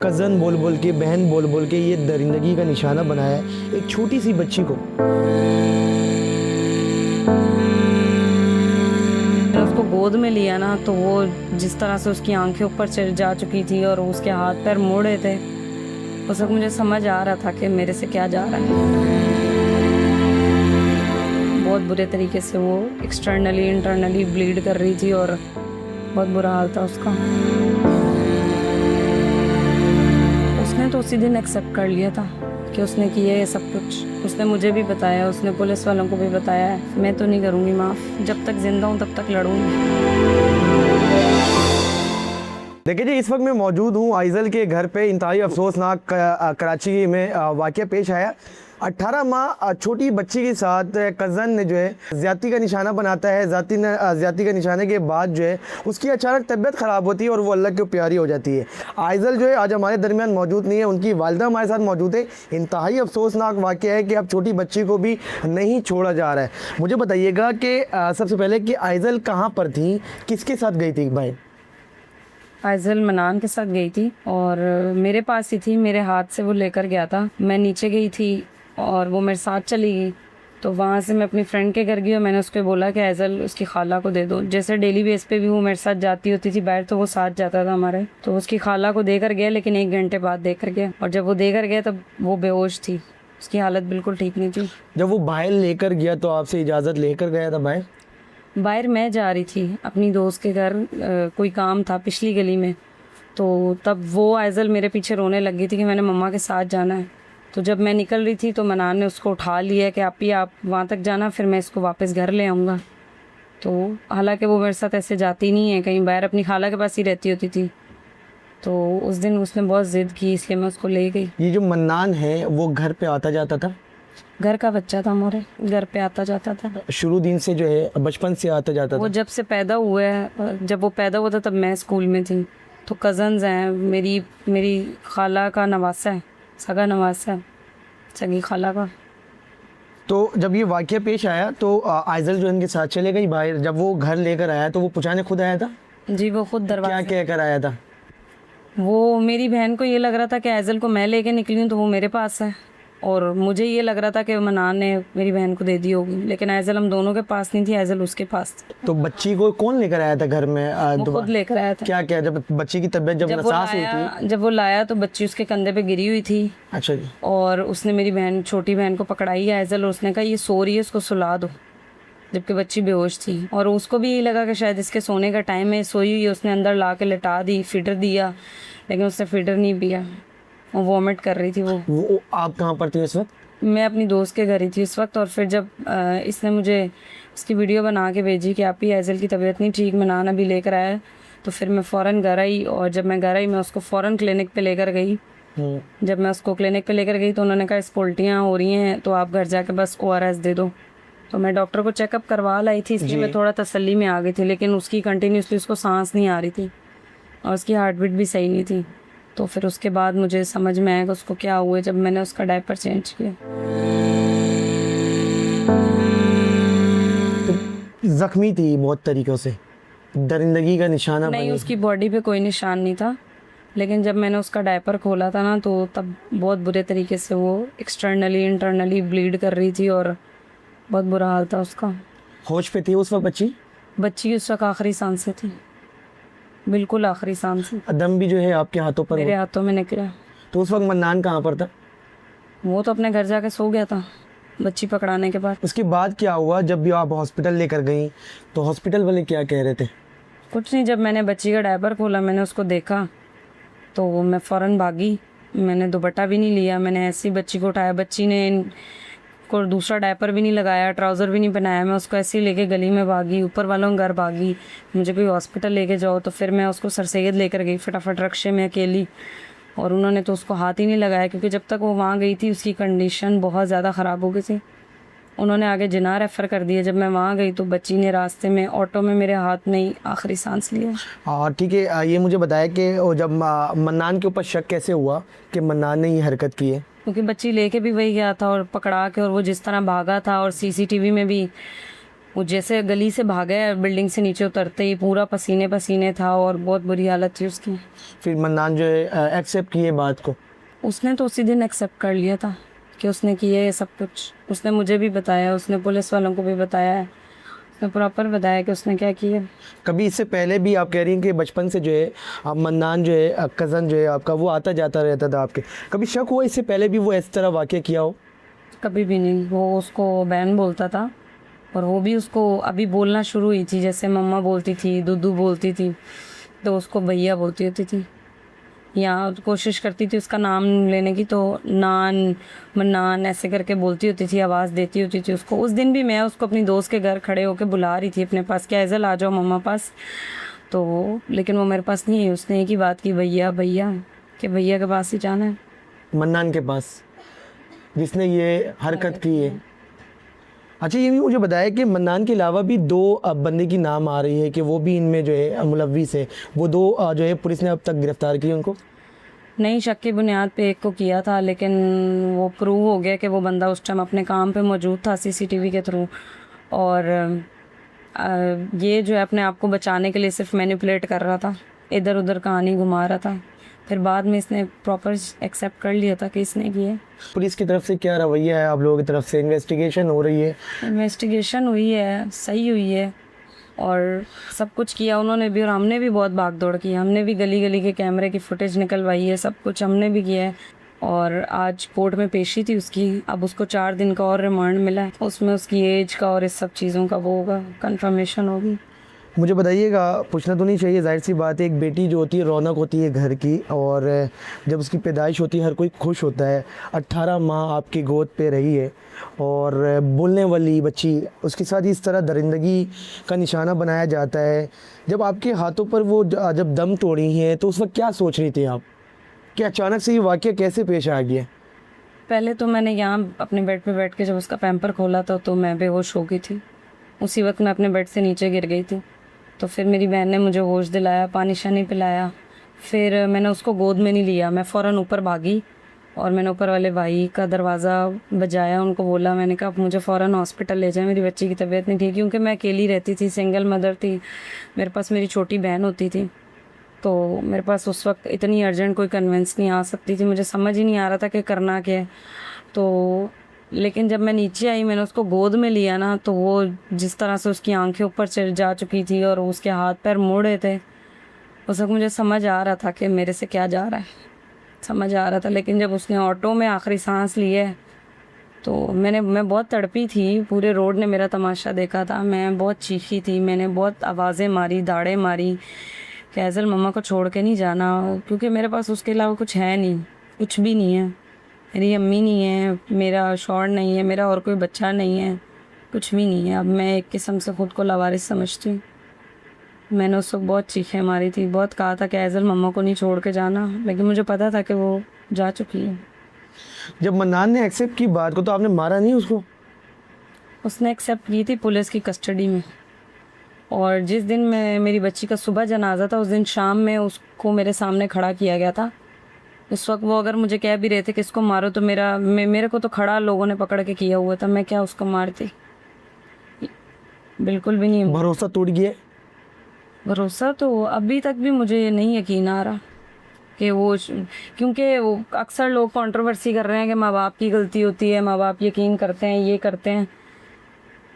Cousin बोल बोल के, बहन बोल बोल के ये दरिंदगी का निशाना बनाया है एक छोटी सी बच्ची को। मैंने उसको गोद में लिया ना, तो वो जिस तरह से उसकी आंखें ऊपर चढ़ जा चुकी थी और उसके हाथ पैर मुड़े थे, उस वक्त मुझे समझ आ रहा था कि मेरे से क्या जा रहा है। बहुत बुरे तरीके से वो एक्सटर्नली इंटरनली ब्लीड कर रही थी और बहुत बुरा हाल था उसका। उसने तो उसी दिन एक्सेप्ट कर लिया था कि उसने किया ये सब कुछ। उसने मुझे भी बताया, उसने पुलिस वालों को भी बताया है। मैं तो नहीं करूँगी माफ़, जब तक जिंदा हूँ तब तक लड़ूंगी। देखिए जी, इस वक्त मैं मौजूद हूँ आइजल के घर पे। इंतहाई अफसोसनाक कराची में वाक़या पेश आया। 18 माह छोटी बच्ची के साथ कज़न ने जो है ज़्यादती का निशाना बनाता है। ज़्यादती का निशाने के बाद जो है उसकी अचानक तबीयत ख़राब होती है और वो अल्लाह की प्यारी हो जाती है। आइजल जो है आज हमारे दरमियान मौजूद नहीं है, उनकी वालिदा हमारे साथ मौजूद है। इंतहाई अफसोसनाक वाक़या है कि अब छोटी बच्ची को भी नहीं छोड़ा जा रहा है। मुझे बताइएगा कि सबसे पहले कि आइजल कहाँ पर थी, किसके साथ गई थी भाई? आइजल मनान के साथ गई थी और मेरे पास ही थी, मेरे हाथ से वो लेकर गया था। मैं नीचे गई थी और वो मेरे साथ चली गई। तो वहाँ से मैं अपनी फ्रेंड के घर गई और मैंने उसको बोला कि आइजल उसकी खाला को दे दो। जैसे डेली बेस पे भी वो मेरे साथ जाती होती थी बाहर, तो वो साथ जाता था हमारे। तो उसकी खाला को देकर गया, लेकिन 1 घंटे बाद देकर गया। और जब वो देकर गया तब वो बेहोश थी, उसकी हालत बिल्कुल ठीक नहीं थी। जब वो बाहर लेकर गया तो आपसे इजाज़त लेकर गया था बाहर? बाहर मैं जा रही थी अपनी दोस्त के घर, कोई काम था पिछली गली में। तो तब वो आइजल मेरे पीछे रोने लग गई थी कि मैंने मम्मा के साथ जाना है। तो जब मैं निकल रही थी तो मनान ने उसको उठा लिया कि आप वहाँ तक जाना, फिर मैं इसको वापस घर ले आऊँगा। तो हालांकि वो मेरे साथ ऐसे जाती नहीं है कहीं बाहर, अपनी खाला के पास ही रहती होती थी। तो उस दिन उसने बहुत ज़िद की, इसलिए मैं उसको ले गई। ये जो मन्नान है वो घर पे आता जाता था? घर का बच्चा था हमारे, घर पे आता जाता था शुरू दिन से जो है, बचपन से आता जाता वो। था? जब से पैदा हुआ है, जब वो पैदा हुआ था तब मैं स्कूल में थी। तो कज़न्स हैं, मेरी खाला का नवासा है, सगा नवासा है, सगी खाला का। तो जब ये वाक़या पेश आया तो आइजल जो इनके साथ चले गई बाहर। जब वो घर लेकर आया तो वो पुछाने खुद आया था? जी, वो खुद क्या दरवाज़ा। कह कर आया था? वो मेरी बहन को ये लग रहा था कि आइजल को मैं लेके निकली हूँ तो वो मेरे पास है, और मुझे ये लग रहा था कि मनान ने मेरी बहन को दे दी होगी। लेकिन आइजल हम दोनों के पास नहीं थी, आइजल उसके पास थी। तो बच्ची को कौन लेकर आया था घर में? वो खुद लेकर आया था। क्या क्या जब बच्ची की तबीयत जब नसास हुई थी? जब वो लाया तो बच्ची उसके कंधे पे गिरी हुई थी। अच्छा जी। और उसने मेरी बहन, छोटी बहन को पकड़ाई आइजल, और उसने कहा ये सो रही है, इसको सुला दो, जबकि बच्ची बेहोश थी। और उसको भी यही लगा कि शायद इसके सोने का टाइम है, सोई हुई है। उसने अंदर ला के लिटा दी, फीडर दिया, लेकिन उसने फीडर नहीं पिया, वो वॉमिट कर रही थी। वो आप कहाँ पर थी उस वक्त? मैं अपनी दोस्त के घर ही थी उस वक्त। और फिर जब इसने मुझे उसकी वीडियो बना के भेजी कि आप ही आइजल की तबीयत नहीं ठीक, मनान अभी लेकर आया, तो फिर मैं फ़ौरन घर आई। और जब मैं घर आई, मैं उसको फ़ौरन क्लिनिक पे लेकर गई। जब मैं उसको क्लिनिक पे लेकर गई तो उन्होंने कहा इस उल्टियाँ हो रही हैं, तो आप घर जाके बस ORS दे दो। तो मैं डॉक्टर को चेकअप करवा लाई थी, इसलिए मैं थोड़ा तसल्ली में आ गई थी। लेकिन उसकी कंटिन्यूसली उसको सांस नहीं आ रही थी और उसकी हार्ट बीट भी सही नहीं थी। तो फिर उसके बाद मुझे समझ में आया कि उसको क्या हुआ जब मैंने उसका डायपर चेंज किया। तो ज़ख्मी थी बहुत तरीक़ों से, दरिंदगी का निशाना नहीं, बनी? उसकी बॉडी पे कोई निशान नहीं था, लेकिन जब मैंने उसका डायपर खोला था ना, तो तब बहुत बुरे तरीके से वो एक्सटर्नली इंटरनली ब्लीड कर रही थी और बहुत बुरा हाल था उसका। होश पे थी उस वक्त बच्ची? बच्ची उस वक्त आखिरी सांसें थी, बिल्कुल आखिरी सांसें। दम भी जो है आपके हाथों पर? मेरे हाथों में निकला। तो उस वक्त मन्नान कहाँ पर था? वो तो अपने घर जाके सो गया था बच्ची पकड़ाने के बाद। उसके बाद क्या हुआ जब भी आप हॉस्पिटल लेकर गई? तो हॉस्पिटल वाले क्या कह रहे थे? कुछ नहीं, जब मैंने बच्ची का डायपर खोला, मैंने उसको देखा तो मैं फ़ौरन भागी। मैंने दुपट्टा भी नहीं लिया, मैंने ऐसी बच्ची को उठाया। बच्ची ने को दूसरा डायपर भी नहीं लगाया, ट्राउज़र भी नहीं पहनाया। मैं उसको ऐसे ही लेके गली में भागी, ऊपर वालों के घर भागी, मुझे कोई हॉस्पिटल लेके जाओ। तो फिर मैं उसको सरसैयद लेकर गई फटाफट रक्शे में अकेली, और उन्होंने तो उसको हाथ ही नहीं लगाया, क्योंकि जब तक वो वहाँ गई थी उसकी कंडीशन बहुत ज़्यादा ख़राब हो गई थी। उन्होंने आगे जिना रेफ़र कर दिया। जब मैं वहाँ गई तो बच्ची ने रास्ते में ऑटो में मेरे हाथ में ही आखिरी सांस लिया। और ठीक है, ये मुझे बताया कि वो जब मन्नान के ऊपर शक कैसे हुआ कि मन्नान ने ये हरकत की है? क्योंकि बच्ची लेके भी वही गया था और पकड़ा के, और वो जिस तरह भागा था, और CCTV में भी वो जैसे गली से भागा है, बिल्डिंग से नीचे उतरते ही पूरा पसीने पसीने था और बहुत बुरी हालत थी उसकी। फिर मन्नान जो है एक्सेप्ट किए बात को? उसने तो उसी दिन एक्सेप्ट कर लिया था कि उसने किया ये सब कुछ। उसने मुझे भी बताया, उसने पुलिस वालों को भी बताया है, उसने प्रॉपर बताया कि उसने क्या किया। कभी इससे पहले भी आप कह रही हैं कि बचपन से जो है मन्नान जो है कज़न जो है आपका वो आता जाता रहता था आपके, कभी शक हुआ इससे पहले भी वो इस तरह वाक़या किया हो? कभी भी नहीं। वो उसको बहन बोलता था और वो भी उसको अभी बोलना शुरू हुई थी, जैसे मम्मा बोलती थी, दुदू बोलती थी, तो उसको भैया बोलती होती थी। या कोशिश करती थी उसका नाम लेने की, तो नान मन्नान ऐसे करके बोलती होती थी, आवाज़ देती होती थी उसको। उस दिन भी मैं उसको अपनी दोस्त के घर खड़े होकर बुला रही थी अपने पास, क्या ऐज़ल आ जाओ मम्मा पास, तो लेकिन वो मेरे पास नहीं है। उसने एक ही बात की, भैया भैया, कि भैया के पास ही जाना है। मन्नान के पास जिसने ये हरकत की है। अच्छा, ये भी मुझे बताया कि मन्नान के अलावा भी दो बंदे की नाम आ रही है कि वो भी इनमें जो है मुलव्विस है। वो दो जो है पुलिस ने अब तक गिरफ्तार किए उनको? नहीं, शक की बुनियाद पे एक को किया था, लेकिन वो प्रूव हो गया कि वो बंदा उस टाइम अपने काम पे मौजूद था सीसीटीवी के थ्रू। और ये जो है अपने आप को बचाने के लिए सिर्फ मैनिपुलेट कर रहा था, इधर उधर कहानी घुमा रहा था। फिर बाद में इसने प्रॉपर एक्सेप्ट कर लिया था कि इसने किया। पुलिस की तरफ से क्या रवैया है आप लोगों की तरफ से? इन्वेस्टिगेशन हो रही है? इन्वेस्टिगेशन हुई है, सही हुई है, और सब कुछ किया उन्होंने भी और हमने भी बहुत भाग दौड़ की। हमने भी गली गली के कैमरे की फुटेज निकलवाई है, सब कुछ हमने भी किया है। और आज कोर्ट में पेशी थी उसकी। अब उसको 4 दिन का और रिमांड मिला है, उसमें उसकी एज का और इस सब चीज़ों का वो होगा, कंफर्मेशन होगी। मुझे बताइएगा, पूछना तो नहीं चाहिए, जाहिर सी बात है, एक बेटी जो होती है रौनक होती है घर की, और जब उसकी पैदाइश होती है हर कोई खुश होता है। 18 माह आपकी गोद पे रही है और बोलने वाली बच्ची, उसके साथ इस तरह दरिंदगी का निशाना बनाया जाता है। जब आपके हाथों पर वो जब दम तोड़ी हैं तो उस वक्त क्या सोच रही थी आप कि अचानक से ये वाक़या कैसे पेश आ गया? पहले तो मैंने यहाँ अपने बेड पे बैठ के जब उसका पैम्पर खोला था तो मैं बेहोश हो गई थी। उसी वक्त मैं अपने बेड से नीचे गिर गई थी। तो फिर मेरी बहन ने मुझे होश दिलाया, पानी शानी पिलाया। फिर मैंने उसको गोद में नहीं लिया, मैं फ़ौरन ऊपर भागी और मैंने ऊपर वाले भाई का दरवाज़ा बजाया, उनको बोला, मैंने कहा आप मुझे फ़ौरन हॉस्पिटल ले जाएं, मेरी बच्ची की तबीयत नहीं ठीक, क्योंकि मैं अकेली रहती थी, सिंगल मदर थी। मेरे पास मेरी छोटी बहन होती थी, तो मेरे पास उस वक्त इतनी अर्जेंट कोई कन्वेंस नहीं आ सकती थी। मुझे समझ ही नहीं आ रहा था कि करना क्या है। तो लेकिन जब मैं नीचे आई, मैंने उसको गोद में लिया ना, तो वो जिस तरह से उसकी आंखें ऊपर चढ़ जा चुकी थी और उसके हाथ पैर मुड़े थे, उस वक्त मुझे समझ आ रहा था कि मेरे से क्या जा रहा है, समझ आ रहा था। लेकिन जब उसने ऑटो में आखिरी सांस ली है तो मैं बहुत तड़पी थी। पूरे रोड ने मेरा तमाशा देखा था, मैं बहुत चीखी थी, मैंने बहुत आवाज़ें मारी, दाड़ें मारी कि ऐज़ल मम्मा को छोड़ के नहीं जाना, क्योंकि मेरे पास उसके अलावा कुछ है नहीं, कुछ भी नहीं है। मेरी अम्मी नहीं है, मेरा शौहर नहीं है, मेरा और कोई बच्चा नहीं है, कुछ भी नहीं है। अब मैं एक किस्म से ख़ुद को लावारिस समझती हूँ। मैंने उस वक्त बहुत चीखें मारी थी, बहुत कहा था कि ऐज़ल मम्मा को नहीं छोड़ के जाना, लेकिन मुझे पता था कि वो जा चुकी है। जब मन्नान ने एक्सेप्ट की बात को तो आपने मारा नहीं उसको? उसने एक्सेप्ट की थी पुलिस की कस्टडी में, और जिस दिन मेरी बच्ची का सुबह जनाजा था, उस दिन शाम में उसको मेरे सामने खड़ा किया गया था। उस वक्त वो अगर मुझे कह भी रहे थे कि इसको मारो, तो मेरे को तो खड़ा लोगों ने पकड़ के किया हुआ था, मैं क्या उसको मारती? बिल्कुल भी नहीं। भरोसा टूट गया? भरोसा तो अभी तक भी मुझे नहीं यकीन आ रहा कि क्योंकि वो अक्सर लोग कंट्रोवर्सी कर रहे हैं कि माँ बाप की गलती होती है, माँ बाप यकीन करते हैं, ये करते हैं।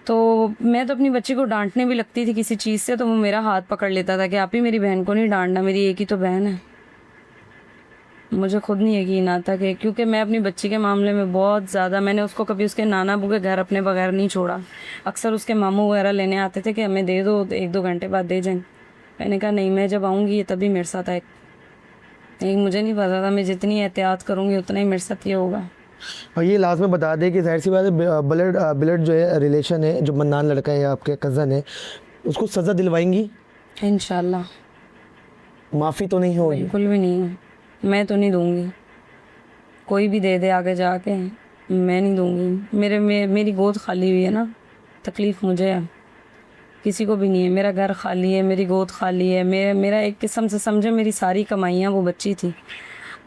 तो मैं तो अपनी बच्ची को डांटने भी लगती थी किसी चीज़ से, तो वो मेरा हाथ पकड़ लेता था कि आप ही मेरी बहन को नहीं डांटना, मेरी एक ही तो बहन है। मुझे खुद नहीं यकीन आता कि, क्योंकि मैं अपनी बच्ची के मामले में बहुत ज़्यादा, मैंने उसको कभी उसके नाना बू के घर अपने बगैर नहीं छोड़ा। अक्सर उसके मामू वगैरह लेने आते थे कि हमें दे दो, 1-2 घंटे बाद दे जाएं। मैंने कहा नहीं, मैं जब आऊँगी ये तभी मेरे साथ आए। लेकिन मुझे नहीं पता था, मैं जितनी एहतियात करूँगी उतना ही मेरे साथ ये होगा। और ये लास्ट में बता दें कि जाहिर सी बात है, ब्लड जो है रिलेशन है, जो मन्नान लड़का है आपके कज़न है, उसको सज़ा दिलवाएंगी इंशाल्लाह? माफ़ी तो नहीं होगी? बिल्कुल भी नहीं है, मैं तो नहीं दूँगी। कोई भी दे दे आगे जाके, मैं नहीं दूँगी। मेरी गोद खाली हुई है ना, तकलीफ़ मुझे है, किसी को भी नहीं है। मेरा घर खाली है, मेरी गोद खाली है, मेरा एक किस्म से समझे मेरी सारी कमाइयाँ वो बच्ची थी।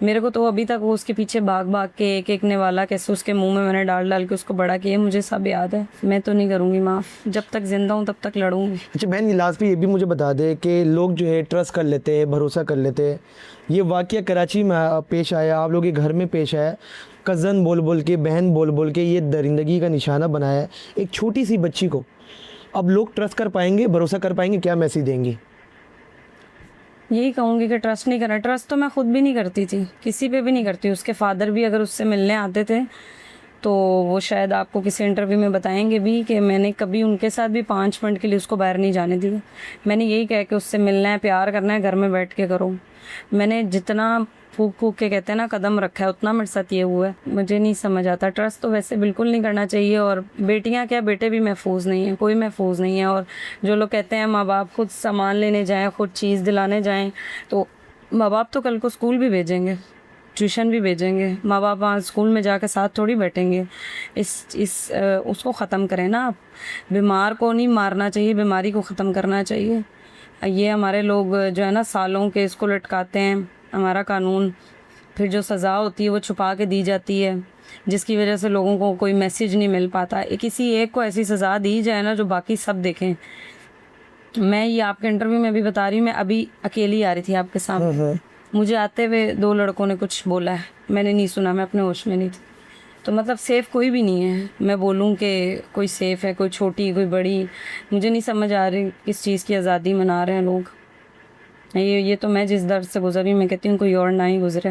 मेरे को तो अभी तक वो उसके पीछे भाग भाग के एक एक नेवाला कैसे उसके मुंह में मैंने डाल डाल के उसको बड़ा किया, मुझे सब याद है। मैं तो नहीं करूँगी माफ़, जब तक जिंदा हूँ तब तक लड़ूंगी। अच्छा बहन, लास्ट पे ये भी मुझे बता दे कि लोग जो है ट्रस्ट कर लेते हैं, भरोसा कर लेते हैं। ये वाक़या कराची में पेश आया, आप लोग के घर में पेश आया, कज़न बोल बोल के, बहन बोल बोल के ये दरिंदगी का निशाना बनाया है एक छोटी सी बच्ची को। अब लोग ट्रस्ट कर पाएंगे, भरोसा कर पाएंगे? क्या मैसेज देंगी? यही कहूँगी कि ट्रस्ट नहीं करना। ट्रस्ट तो मैं खुद भी नहीं करती थी, किसी पे भी नहीं करती। उसके फादर भी अगर उससे मिलने आते थे तो वो शायद आपको किसी इंटरव्यू में बताएंगे भी कि मैंने कभी उनके साथ भी 5 मिनट के लिए उसको बाहर नहीं जाने दिया। मैंने यही कहा कि उससे मिलना है, प्यार करना है, घर में बैठ के करो। मैंने जितना फूक फूक के कहते हैं ना कदम रखा है, उतना मेरे साथ ये हुआ है। मुझे नहीं समझ आता। ट्रस्ट तो वैसे बिल्कुल नहीं करना चाहिए। और बेटियां क्या, बेटे भी महफूज नहीं है, कोई महफूज नहीं है। और जो लोग कहते हैं माँ बाप खुद सामान लेने जाएं, खुद चीज़ दिलाने जाएं, तो माँ बाप तो कल को स्कूल भी भेजेंगे, ट्यूशन भी भेजेंगे। माँ बाप वहाँ स्कूल में जाकर साथ थोड़ी बैठेंगे। उसको ख़त्म करें ना आप। बीमार को नहीं मारना चाहिए, बीमारी को ख़त्म करना चाहिए। ये हमारे लोग जो है ना सालों के इसको लटकाते हैं, हमारा कानून। फिर जो सज़ा होती है वो छुपा के दी जाती है, जिसकी वजह से लोगों को कोई मैसेज नहीं मिल पाता। किसी एक को ऐसी सज़ा दी जाए ना जो बाकी सब देखें। मैं ये आपके इंटरव्यू में भी बता रही हूँ, मैं अभी अकेली आ रही थी आपके सामने, मुझे आते हुए 2 लड़कों ने कुछ बोला है, मैंने नहीं सुना, मैं अपने होश में नहीं थी। तो मतलब सेफ़ कोई भी नहीं है। मैं बोलूँ कि कोई सेफ़ है, कोई छोटी कोई बड़ी, मुझे नहीं समझ आ रही किस चीज़ की आज़ादी मना रहे हैं लोग। ये तो मैं जिस दर्द से गुजरी हूँ, मैं कहती हूँ कोई और ना ही गुजरे।